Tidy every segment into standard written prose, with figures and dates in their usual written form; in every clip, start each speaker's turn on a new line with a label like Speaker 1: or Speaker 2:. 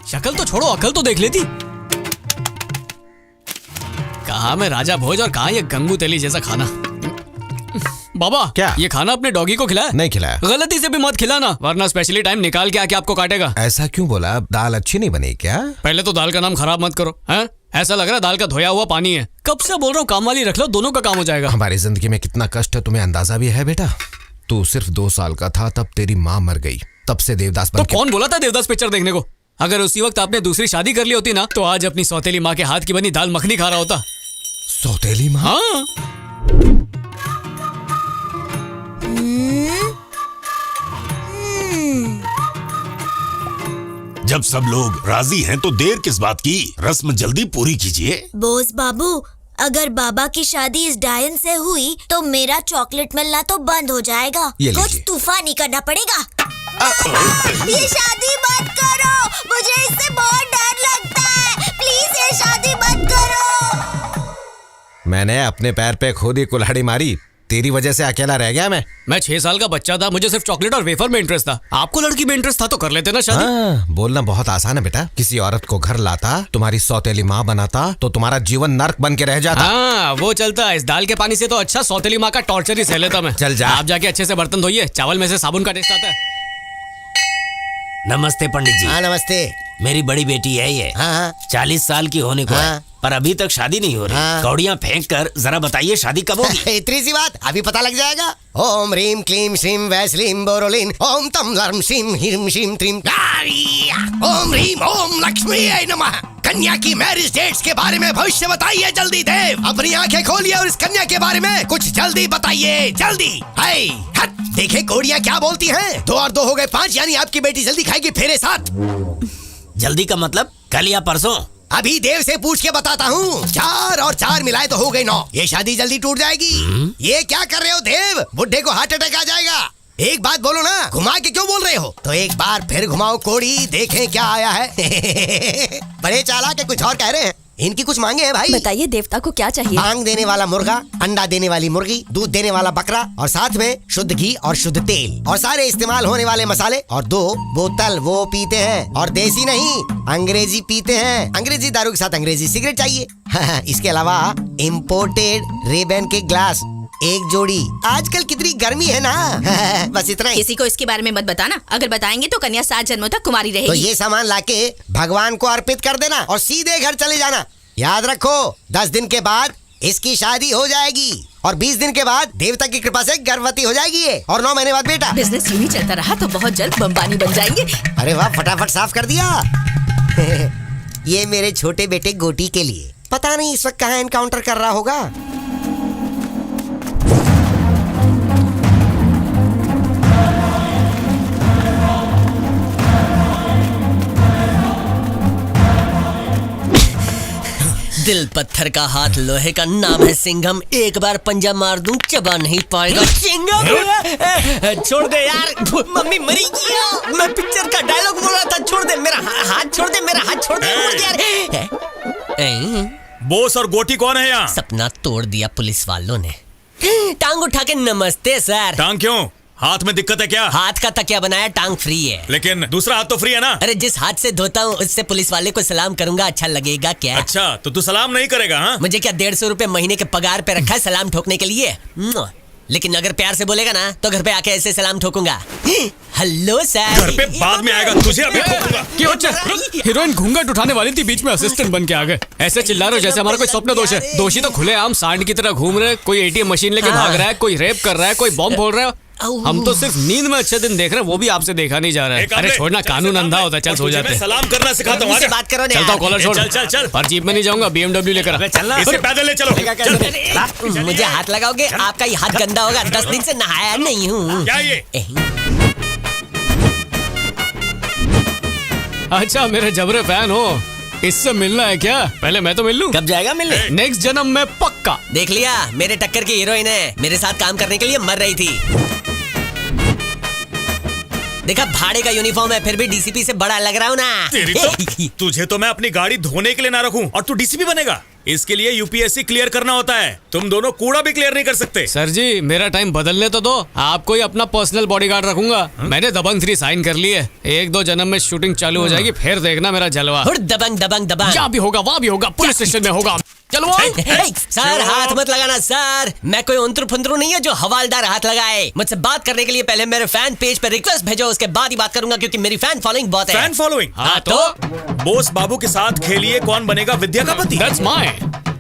Speaker 1: शक्ल तो छोड़ो, अकल तो देख लेती। कहाँ मैं राजा भोज और कहाँ ये गंगू तेली जैसा खाना। बाबा
Speaker 2: क्या?
Speaker 1: ये खाना अपने डॉगी को खिलाया?
Speaker 2: नहीं खिलाया।
Speaker 1: गलती से भी मत खिलाना, वरना स्पेशली टाइम निकाल के आके आपको काटेगा।
Speaker 2: ऐसा क्यों बोला? दाल अच्छी नहीं बनी क्या?
Speaker 1: पहले तो दाल का नाम खराब मत करो, हैं? ऐसा लग रहा है दाल का धोया हुआ पानी है। कब से बोल रहा हूँ काम वाली रख लो, दोनों का काम हो जाएगा।
Speaker 2: हमारी जिंदगी में कितना कष्ट है तुम्हें अंदाजा भी है बेटा? तू सिर्फ 2 साल का था तब तेरी माँ मर गई, तब से देवदास बन
Speaker 1: तो कौन बोला था देवदास पिक्चर देखने को? अगर उसी वक्त आपने दूसरी शादी कर ली होती ना, तो आज अपनी सौतेली माँ के हाथ की बनी दाल मखनी खा रहा होता।
Speaker 2: सौतेली माँ?
Speaker 1: हाँ।
Speaker 3: जब सब लोग राजी हैं तो देर किस बात की, रस्म जल्दी पूरी कीजिए।
Speaker 4: बोस बाबू, अगर बाबा की शादी इस डायन से हुई तो मेरा चॉकलेट मिलना तो बंद हो जाएगा।
Speaker 2: ये
Speaker 4: कुछ
Speaker 2: लीजिए।
Speaker 4: तूफानी करना पड़ेगा। ये शादी मत करो, मुझे इससे बहुत डर लगता है। प्लीज ये शादी मत करो।
Speaker 2: मैंने अपने पैर पे खुद ही कुल्हाड़ी मारी, तेरी वजह से अकेला रह गया मैं
Speaker 1: 6 साल का बच्चा था, मुझे सिर्फ चॉकलेट और वेफर में इंटरेस्ट था। आपको लड़की में इंटरेस्ट था तो कर लेते ना शादी।
Speaker 2: हाँ, बोलना बहुत आसान है बेटा। किसी औरत को घर लाता, तुम्हारी सौतेली माँ बनाता तो तुम्हारा जीवन नर्क बन के रह जाता।
Speaker 1: हाँ वो चलता। इस दाल के पानी से तो अच्छा सौतेली माँ का टॉर्चर ही सह लेता मैं।
Speaker 2: चल जा।
Speaker 1: आप जाके अच्छे से बर्तन धोइए, चावल में से साबुन का टेस्ट आता है।
Speaker 5: नमस्ते पंडित जी।
Speaker 6: हाँ नमस्ते।
Speaker 5: मेरी बड़ी बेटी है ये।
Speaker 6: हाँ
Speaker 5: 40 साल की होने को है,
Speaker 6: हाँ।
Speaker 5: पर अभी तक शादी नहीं हो रही।
Speaker 6: हाँ।
Speaker 5: कौड़ियाँ फेंक कर जरा बताइए शादी कब होगी?
Speaker 6: इतनी सी बात, अभी पता लग जाएगा। ओम ह्रीम क्लीम श्रीम वैसलीम बोरोलिन ओम तम लर्म श्रीम हिम श्रीम त्रीम। ओम ह्रीम ओम लक्ष्मी नमः। कन्या की मैरिज डेट्स के बारे में भविष्य बताइए जल्दी देव। अपनी आंखें खोलिए और इस कन्या के बारे में कुछ जल्दी बताइए, जल्दी। हट देखे कौड़ियाँ क्या बोलती हैं। 2 और 2 हो गए 5, यानी आपकी बेटी जल्दी खाएगी फेरे 7।
Speaker 5: जल्दी का मतलब कल या परसों?
Speaker 6: अभी देव से पूछ के बताता हूँ। 4 और 4 मिलाए तो हो गई 9। ये शादी जल्दी टूट जाएगी। ये क्या कर रहे हो देव? बुड्ढे को हार्ट अटैक आ जाएगा। एक बात बोलो ना, घुमा के क्यों बोल रहे हो? तो एक बार फिर घुमाओ कोड़ी, देखें क्या आया है। बड़े चालाक है, कुछ और कह रहे हैं। इनकी कुछ मांगे हैं भाई।
Speaker 7: बताइए देवता को क्या चाहिए?
Speaker 6: आंग देने वाला मुर्गा, अंडा देने वाली मुर्गी, दूध देने वाला बकरा और साथ में शुद्ध घी और शुद्ध तेल और सारे इस्तेमाल होने वाले मसाले और 2 बोतल वो पीते हैं और देसी नहीं अंग्रेजी पीते हैं। अंग्रेजी दारू के साथ अंग्रेजी सिगरेट चाहिए। इसके अलावा इम्पोर्टेड रेबन के ग्लास 1 जोड़ी। आजकल कितनी गर्मी है ना। बस इतना ही।
Speaker 7: किसी को इसके बारे में मत बताना, अगर बताएंगे तो कन्या 7 जन्मों तक कुमारी
Speaker 6: तो
Speaker 7: रहेगी।
Speaker 6: ये सामान लाके भगवान को अर्पित कर देना और सीधे घर चले जाना। याद रखो 10 दिन के बाद इसकी शादी हो जाएगी और 20 दिन के बाद देवता की कृपा से गर्भवती हो जाएगी ये, और 9 महीने बाद बेटा।
Speaker 7: बिजनेस यूं ही चलता रहा तो बहुत जल्द अंबानी बन जाएंगे।
Speaker 6: अरे वाह, फटाफट साफ कर दिया। ये मेरे छोटे बेटे गोटी के लिए। पता नहीं इस वक्त कहाँ एनकाउंटर कर रहा होगा।
Speaker 8: दिल पत्थर का हाथ लोहे का, नाम है सिंघम। एक बार पंजा मार दूं चबा नहीं पाएगा। सिंघम छोड़ दे यार, मम्मी मरी गया। मैं पिक्चर का डायलॉग बोल रहा था। छोड़ दे मेरा हाथ, छोड़ दे मेरा हाथ, छोड़ दे यार।
Speaker 3: बोस और गोटी कौन है यहाँ?
Speaker 8: सपना तोड़ दिया पुलिस वालों ने। टांग उठा के नमस्ते सर।
Speaker 3: टांग क्यों? हाथ में दिक्कत है क्या?
Speaker 8: हाथ का तकिया बनाया, टांग फ्री है।
Speaker 3: लेकिन दूसरा हाथ तो फ्री है ना?
Speaker 8: अरे जिस हाथ से धोता हूँ उससे पुलिस वाले को सलाम करूंगा, अच्छा लगेगा क्या?
Speaker 3: अच्छा तो तू सलाम नहीं करेगा? हाँ
Speaker 8: मुझे क्या 150 रुपए महीने के पगार पे रखा है सलाम ठोकने के लिए? लेकिन अगर प्यार से बोलेगा ना तो घर पे आके ऐसे सलाम ठोकूंगा। Hello sir.
Speaker 3: घर पे बाद में आएगा, तुझे अभी ठोकूंगा।
Speaker 1: क्यों? हीरोइन घूंघट उठाने वाली थी, बीच में असिस्टेंट बन के आ गए। ऐसे चिल्ला रहे हो जैसे हमारा कोई स्वप्न दोष है। दोषी तो खुलेआम सांड की तरह घूम रहे हैं। कोई एटीएम मशीन लेके भाग रहा है, कोई रेप कर रहा है, कोई बॉम्ब फोड़ रहा है। हम तो सिर्फ नींद में अच्छे दिन देख रहे हैं, वो भी आपसे देखा नहीं जा रहा है। अरे छोड़ना, कानून अंधा होता है। चल सो जाते हैं।
Speaker 3: सलाम करना सिखाता हूँ।
Speaker 8: मुझसे बात करो ना
Speaker 1: चलता हूँ, कॉलर छोड़।
Speaker 3: चल चल चल।
Speaker 1: पर जीप में नहीं जाऊंगा, BMW लेकर आ।
Speaker 8: चलना।
Speaker 3: इसे पैदल ले चलो।
Speaker 8: मुझे हाथ लगाओगे, आपका ये हाथ गंदा होगा। 10 दिन से नहाया नहीं हूँ।
Speaker 3: क्या ये?
Speaker 1: अच्छा मेरे जबरे फैन हो, इससे मिलना है क्या? पहले मैं तो मिल लूं।
Speaker 8: कब जाएगा मिलने?
Speaker 1: नेक्स्ट जन्म में पक्का।
Speaker 8: देख लिया, मेरे टक्कर की हीरोइन है, मेरे साथ काम करने के लिए मर रही थी। देखा भाड़े का यूनिफॉर्म है, फिर भी डीसीपी से बड़ा लग रहा हूँ ना।
Speaker 3: तेरी तो तुझे तो मैं अपनी गाड़ी धोने के लिए ना रखूं और तू डीसीपी बनेगा।
Speaker 9: इसके लिए यूपीएससी क्लियर करना होता है। तुम दोनों कूड़ा भी क्लियर नहीं कर सकते।
Speaker 1: सर जी मेरा टाइम बदलने तो दो, आपको ही अपना पर्सनल बॉडीगार्ड रखूंगा। मैंने दबंग 3 साइन कर ली है, 1-2 जन्म में शूटिंग चालू हो जाएगी, फिर देखना मेरा जलवा।
Speaker 8: और दबंग दबंग दबंग।
Speaker 1: यहाँ भी होगा, वहाँ भी होगा, पुलिस स्टेशन में होगा। चलो
Speaker 8: सर हाथ मत लगाना सर, मैं कोई उंतरू फंतरू नहीं है जो हवालदार हाथ लगाए। मुझसे बात करने के लिए पहले मेरे फैन पेज पे रिक्वेस्ट भेजो, उसके बाद ही बात करूंगा, क्योंकि मेरी फैन फॉलोइंग बहुत है।
Speaker 9: Fan following?
Speaker 8: हाँ तो
Speaker 9: बोस बाबू के साथ खेलिए कौन बनेगा विद्या का पति।
Speaker 1: That's mine.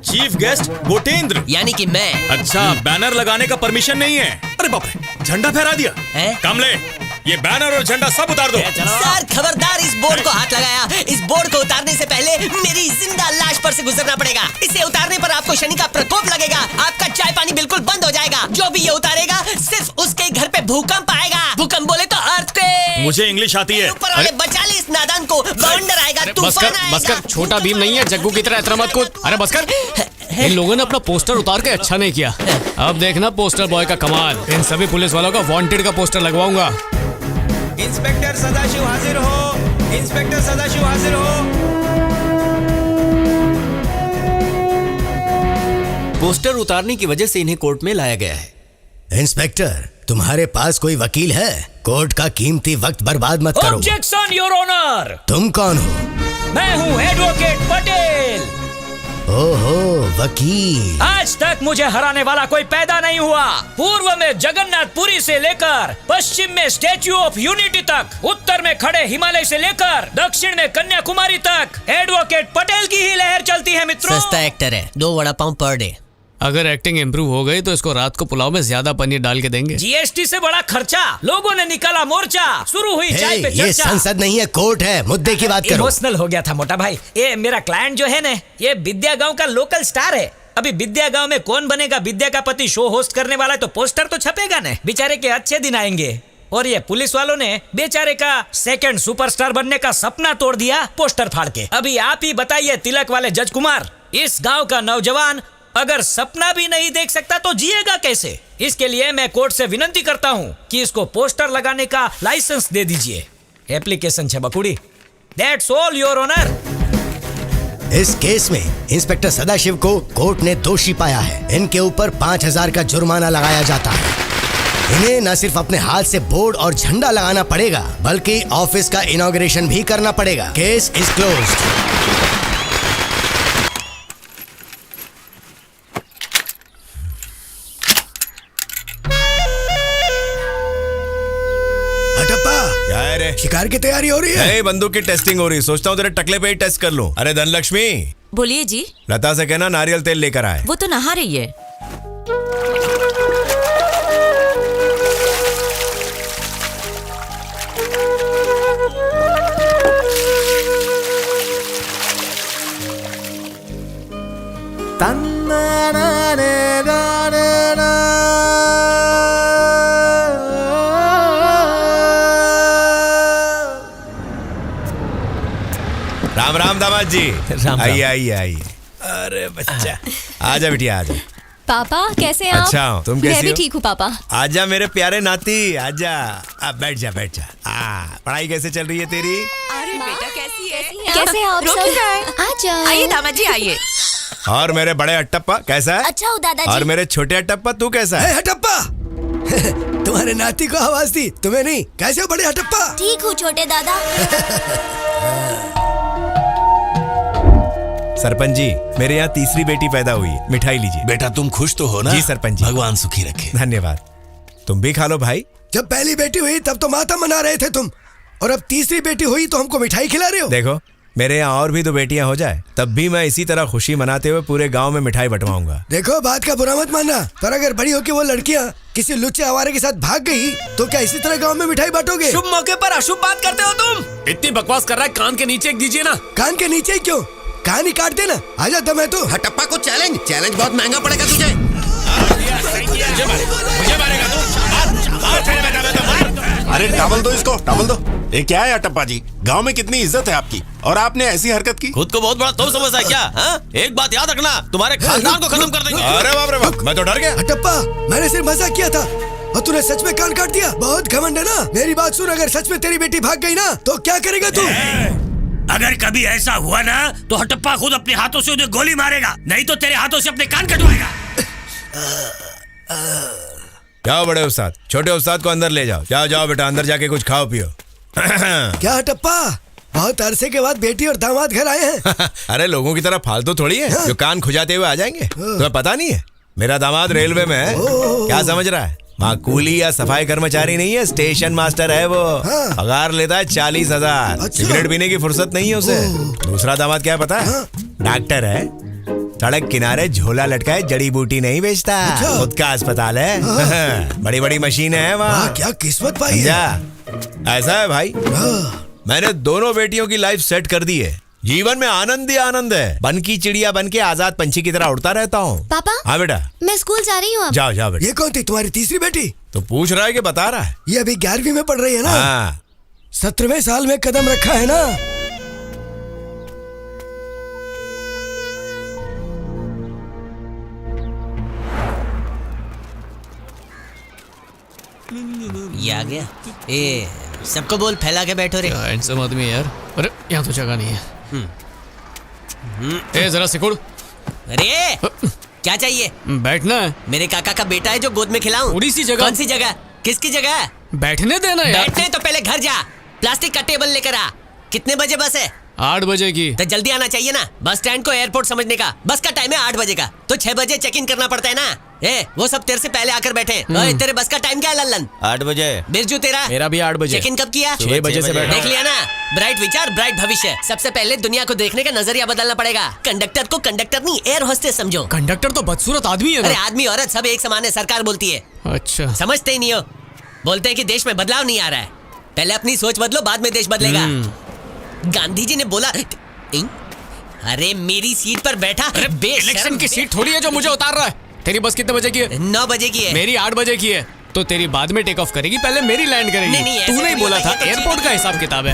Speaker 9: चीफ गेस्ट गोटेंद्र,
Speaker 8: यानी कि मैं।
Speaker 9: अच्छा, बैनर लगाने का परमिशन नहीं है। अरे बाप रे, झंडा फहरा दिया। कमले, ये बैनर और झंडा सब उतार दो।
Speaker 8: सर खबरदार, इस बोर्ड को हाथ लगाया। इस बोर्ड को उतारने से पहले मेरी जिंदा लाश पर से गुजरना पड़ेगा। इसे उतारने पर आपको शनि का प्रकोप लगेगा, आपका चाय पानी बिल्कुल बंद हो जाएगा। जो भी ये उतारेगा सिर्फ उसके घर पे भूकंप आएगा। भूकंप बोले तो अर्थक्वेक।
Speaker 9: मुझे इंग्लिश आती है।
Speaker 8: ऊपर वाले बचा ले इस नादान को, बवंडर आएगा, तूफान आएगा।
Speaker 1: बस कर, छोटा भीम नहीं है, जग्गू की तरह इतना मत कूद। अरे बस कर। इन लोगों ने अपना पोस्टर उतार के अच्छा नहीं किया। अब देखना पोस्टर बॉय का कमाल। इन सभी पुलिस वालों का वांटेड का पोस्टर लगवाऊंगा।
Speaker 10: इंस्पेक्टर सदाशिव हाजिर हो, इंस्पेक्टर सदाशिव हाजिर हो।
Speaker 5: पोस्टर उतारने की वजह से इन्हें कोर्ट में लाया गया है।
Speaker 6: इंस्पेक्टर, तुम्हारे पास कोई वकील है? कोर्ट का कीमती वक्त बर्बाद मत करो।
Speaker 10: Objection your honour.
Speaker 6: तुम कौन हो?
Speaker 10: मैं हूँ एडवोकेट पटेल।
Speaker 6: ओहो, वकील।
Speaker 10: आज तक मुझे हराने वाला कोई पैदा नहीं हुआ। पूर्व में जगन्नाथपुरी से लेकर पश्चिम में स्टैच्यू ऑफ यूनिटी तक, उत्तर में खड़े हिमालय से लेकर दक्षिण में कन्याकुमारी तक एडवोकेट पटेल की ही लहर चलती है मित्रों।
Speaker 8: सस्ता एक्टर है, 2 वड़ा पाव पर डे।
Speaker 1: अगर एक्टिंग इम्प्रूव हो गई तो इसको रात को पुलाव में ज्यादा पनीर डाल के देंगे।
Speaker 10: जीएसटी से बड़ा खर्चा, लोगों ने निकाला मोर्चा, शुरू हुई चाय पे
Speaker 6: ये
Speaker 10: चर्चा।
Speaker 6: संसद नहीं है, कोर्ट है, मुद्दे की बात करो।
Speaker 10: इमोशनल हो गया था मोटा भाई। ये मेरा क्लाइंट जो है ना, ये विद्या गांव का लोकल स्टार है। अभी विद्या गांव में कौन बनेगा विद्या का पति शो होस्ट करने वाला है, तो पोस्टर तो छपेगा ना। बेचारे के अच्छे दिन आएंगे। और ये पुलिस वालों ने बेचारे का सेकंड सुपरस्टार बनने का सपना तोड़ दिया पोस्टर फाड़ के। अभी आप ही बताइए तिलक वाले जज कुमार, इस गांव का नौजवान अगर सपना भी नहीं देख सकता तो जिएगा कैसे? इसके लिए मैं कोर्ट से विनती करता हूँ कि इसको पोस्टर लगाने का लाइसेंस दे दीजिए। एप्लीकेशन छे बकुड़ी। That's all your honour.
Speaker 6: इस केस में इंस्पेक्टर सदाशिव को कोर्ट ने दोषी पाया है। इनके ऊपर 5000 का जुर्माना लगाया जाता है। इन्हें न सिर्फ अपने हाथ से बोर्ड और झंडा लगाना पड़ेगा, बल्कि ऑफिस का इनॉग्रेशन भी करना पड़ेगा। Case is closed. शिकार की तैयारी हो रही है।
Speaker 11: बंदूक की टेस्टिंग हो रही है। सोचता हूँ तेरे टकले पे ही टेस्ट कर लूं। अरे धनलक्ष्मी,
Speaker 7: बोलिए जी।
Speaker 11: लता से कहना नारियल तेल लेकर आए।
Speaker 7: वो तो नहा रही है।
Speaker 11: राम राम दामाद जी।
Speaker 8: राम।
Speaker 11: आइए आइए आइए। अरे बच्चा, आजा बिटिया आजा।
Speaker 4: पापा कैसे हैं आप?
Speaker 11: अच्छा हूँ, तुम कैसी
Speaker 4: मैं भी
Speaker 11: हो?
Speaker 4: ठीक हूँ पापा।
Speaker 11: आजा मेरे प्यारे नाती, आजा। अब बैठ जा बैठ जा। पढ़ाई कैसे चल रही है तेरी?
Speaker 7: अरे बेटा कैसी है?
Speaker 4: कैसे हैं आप
Speaker 7: रोक
Speaker 4: सब?
Speaker 7: क्यों रहा है?
Speaker 4: आ जाओ।
Speaker 7: आइए दामाद जी आइए।
Speaker 11: और मेरे बड़े अट्टप्पा कैसा है?
Speaker 4: अच्छा हूँ दादाजी।
Speaker 11: और मेरे छोटे अट्टप्पा तू कैसा है?
Speaker 6: हटप्पा, तुम्हारे नाती को आवाज दी, तुम्हें नहीं। कैसे हो बड़े हटप्पा?
Speaker 4: ठीक हूँ छोटे दादा।
Speaker 11: सरपंच जी, मेरे यहाँ तीसरी बेटी पैदा हुई है। मिठाई लीजिए।
Speaker 3: बेटा तुम खुश तो हो ना?
Speaker 11: जी सरपंच जी।
Speaker 3: भगवान सुखी रखे।
Speaker 11: धन्यवाद। तुम भी खा लो भाई।
Speaker 6: जब पहली बेटी हुई तब तो माता मना रहे थे तुम, और अब तीसरी बेटी हुई तो हमको मिठाई खिला रहे हो।
Speaker 11: देखो, मेरे यहाँ और भी 2 बेटियां हो जाए तब भी मैं इसी तरह खुशी मनाते हुए पूरे गांव में मिठाई बंटवाऊंगा।
Speaker 6: देखो, बात का बुरा मत मानना, पर अगर बड़ी होकर वो लड़कियां किसी लुच्चे आवारे के साथ भाग गई तो क्या इसी तरह गांव में मिठाई बांटोगे?
Speaker 8: शुभ मौके पर अशुभ बात करते हो तुम।
Speaker 1: इतनी बकवास कर रहा है, कान के नीचे एक दीजिए ना।
Speaker 6: कान के नीचे ही क्यों? कान ही काट देना। आजा दम है तो।
Speaker 5: हटप्पा को चैलेंज बहुत महंगा पड़ेगा तुझे।
Speaker 3: अरे टावल दो इसको, टावल दो। ये क्या है अटप्पा जी? गांव में कितनी इज्जत है आपकी और आपने ऐसी हरकत की।
Speaker 5: खुद को बहुत बड़ा तुम समझता है क्या? एक बात याद रखना, तुम्हारे खानदान को खत्म कर देंगे।
Speaker 11: अरे बाप रे बाप, मैं तो डर गया।
Speaker 6: हटप्पा, मैंने सिर्फ मजाक किया था और तूने सच में कान काट दिया। बहुत घमंड है ना। मेरी बात सुन, अगर सच में तेरी बेटी भाग गई ना तो क्या करेगा तू?
Speaker 8: अगर कभी ऐसा हुआ ना तो हटप्पा खुद अपने हाथों से उन्हें गोली मारेगा, नहीं तो तेरे हाथों से अपने कान कटवाएगा।
Speaker 11: जाओ बड़े उस्ताद, छोटे उस्ताद को अंदर ले जाओ। जाओ जाओ बेटा, अंदर जाके कुछ खाओ पियो।
Speaker 6: क्या हटप्पा, बहुत अरसे के बाद बेटी और दामाद घर आए हैं।
Speaker 11: अरे लोगों की तरह फालतू थोड़ी है जो कान खुजाते हुए आ जाएंगे। तुम्हें पता नहीं है मेरा दामाद रेलवे में है। क्या समझ रहा है? माकूली या सफाई कर्मचारी नहीं है, स्टेशन मास्टर है वो। पगार लेता है 40,000। सिगरेट पीने की फुर्सत नहीं है उसे। दूसरा दामाद क्या पता है? डॉक्टर है, सड़क किनारे झोला लटकाए जड़ी बूटी नहीं बेचता। खुद का अस्पताल है, बड़ी बड़ी मशीनें हैं वहाँ।
Speaker 6: क्या किस्मत पाई है।
Speaker 11: ऐसा है भाई, मैंने दोनों बेटियों की लाइफ सेट कर दी है। जीवन में आनंद ही आनंद है। बन की चिड़िया बन के आजाद पंछी की तरह उड़ता रहता हूँ।
Speaker 4: पापा।
Speaker 11: हाँ बेटा,
Speaker 4: मैं स्कूल जा रही हूँ अब।
Speaker 11: जाओ जाओ बेटा।
Speaker 6: ये कौन थी, तुम्हारी तीसरी बेटी?
Speaker 11: तो पूछ रहा है कि बता रहा है?
Speaker 6: ये अभी 11वीं में पढ़ रही है ना?
Speaker 11: हाँ।
Speaker 6: 17वें साल में कदम रखा है ना।
Speaker 8: ये आ गया। ए सबको बोल फैला के बैठो रे।
Speaker 1: हैंडसम आदमी है यार। अरे यहाँ तो जगह नहीं है। ए जरा सिकुड़।
Speaker 8: अरे क्या चाहिए?
Speaker 1: बैठना है।
Speaker 8: मेरे काका का बेटा है जो गोद में खिलाऊं।
Speaker 1: थोड़ी सी जगह।
Speaker 8: कौन सी जगह? किसकी जगह?
Speaker 1: बैठने देना यार।
Speaker 8: बैठने तो पहले घर जा, प्लास्टिक का टेबल लेकर आ। कितने बजे बस है?
Speaker 1: 8 बजे की।
Speaker 8: तो जल्दी आना चाहिए ना, बस स्टैंड को एयरपोर्ट समझने का। बस का टाइम है 8 बजे का, तो 6 बजे चेक इन करना पड़ता है ना। ए वो सब तेरे से पहले आकर बैठे। ओए तेरे बस का टाइम क्या है लल्लन?
Speaker 5: 8 बजे।
Speaker 8: बिरजू तेरा?
Speaker 1: मेरा भी 8 बजे।
Speaker 8: चेक इन कब किया?
Speaker 1: 6 बजे से बैठा।
Speaker 8: देख लिया ना, ब्राइट विचार ब्राइट भविष्य। सबसे पहले दुनिया को देखने का नजरिया बदलना पड़ेगा। कंडक्टर को कंडक्टर नहीं एयर होस्टेस समझो।
Speaker 1: कंडक्टर तो बदसूरत आदमी है ना।
Speaker 8: अरे आदमी औरत सब एक समान है, सरकार बोलती है।
Speaker 1: अच्छा,
Speaker 8: समझते ही नहीं हो। बोलते हैं कि देश में बदलाव नहीं आ रहा है। पहले अपनी सोच बदलो, बाद में देश बदलेगा। गांधी जी ने बोला। अरे मेरी सीट पर बैठा।
Speaker 1: इलेक्शन की सीट थोड़ी है जो मुझे उतार रहा है। तेरी बस कितने बजे की है?
Speaker 8: 9 बजे की है।
Speaker 1: मेरी 8 बजे की है। तो तेरी बाद में टेक ऑफ करेगी, पहले मेरी लैंड करेगी।
Speaker 8: नहीं, ऐसे
Speaker 1: तू नहीं
Speaker 8: नहीं
Speaker 1: बोला
Speaker 8: होता,
Speaker 1: था
Speaker 8: ये तो
Speaker 1: एयरपोर्ट का हिसाब किताब है।